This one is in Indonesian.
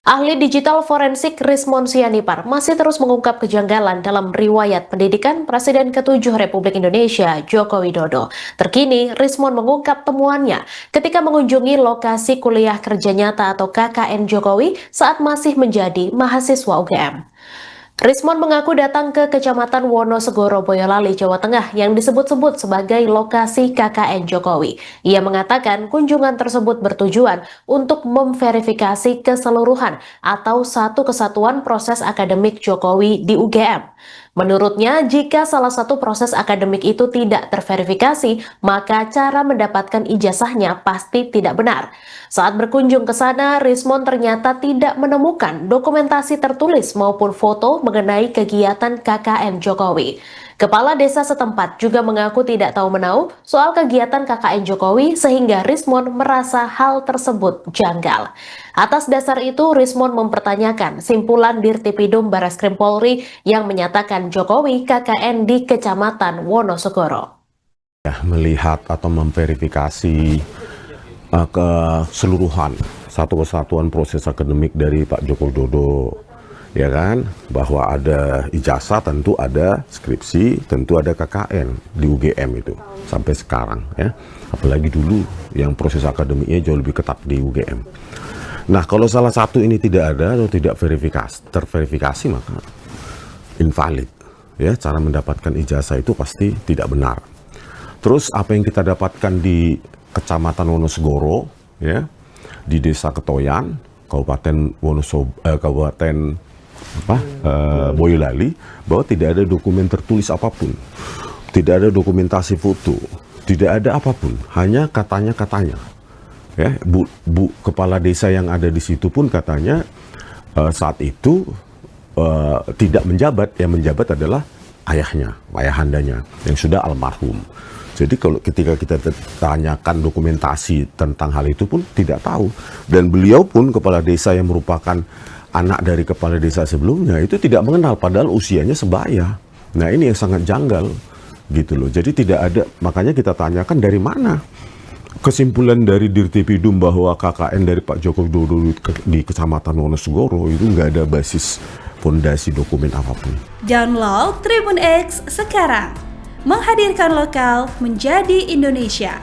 Ahli digital forensik Rismon Sianipar masih terus mengungkap kejanggalan dalam riwayat pendidikan Presiden ke-7 Republik Indonesia, Joko Widodo. Terkini, Rismon mengungkap temuannya ketika mengunjungi lokasi kuliah kerja nyata atau KKN Jokowi saat masih menjadi mahasiswa UGM. Rismon mengaku datang ke Kecamatan Wonosegoro, Boyolali, Jawa Tengah yang disebut-sebut sebagai lokasi KKN Jokowi. Ia mengatakan kunjungan tersebut bertujuan untuk memverifikasi keseluruhan atau satu kesatuan proses akademik Jokowi di UGM. Menurutnya, jika salah satu proses akademik itu tidak terverifikasi, maka cara mendapatkan ijazahnya pasti tidak benar. Saat berkunjung ke sana, Rismon ternyata tidak menemukan dokumentasi tertulis maupun foto mengenai kegiatan KKN Jokowi. Kepala desa setempat juga mengaku tidak tahu menahu soal kegiatan KKN Jokowi sehingga Rismon merasa hal tersebut janggal. Atas dasar itu, Rismon mempertanyakan simpulan Dirtipidum Barreskrim Polri yang menyatakan Jokowi KKN di Kecamatan Wonosegoro. Melihat atau memverifikasi keseluruhan satu kesatuan proses akademik dari Pak Joko Widodo, ya kan, bahwa ada ijazah, tentu ada skripsi, tentu ada KKN di UGM itu sampai sekarang, ya. Apalagi dulu yang proses akademiknya jauh lebih ketat di UGM. Nah, kalau salah satu ini tidak ada atau tidak terverifikasi, maka invalid, ya. Cara mendapatkan ijazah itu pasti tidak benar. Terus apa yang kita dapatkan di Kecamatan Wonosegoro, ya, di Desa Ketoyan, Kabupaten Boyolali, bahwa tidak ada dokumen tertulis apapun, tidak ada dokumentasi foto, tidak ada apapun, hanya katanya. Ya, bu kepala desa yang ada di situ pun katanya saat itu tidak menjabat, yang menjabat adalah ayahandanya yang sudah almarhum. Jadi ketika kita tanyakan dokumentasi tentang hal itu pun tidak tahu. Dan beliau pun kepala desa yang merupakan anak dari kepala desa sebelumnya itu tidak mengenal, padahal usianya sebaya. Nah, ini yang sangat janggal gitu loh. Jadi tidak ada, makanya kita tanyakan dari mana kesimpulan dari Dirtipidum bahwa KKN dari Pak Joko Widodo di Kecamatan Wonosegoro itu nggak ada basis fondasi dokumen apapun. Download Tribun X sekarang. Menghadirkan lokal menjadi Indonesia.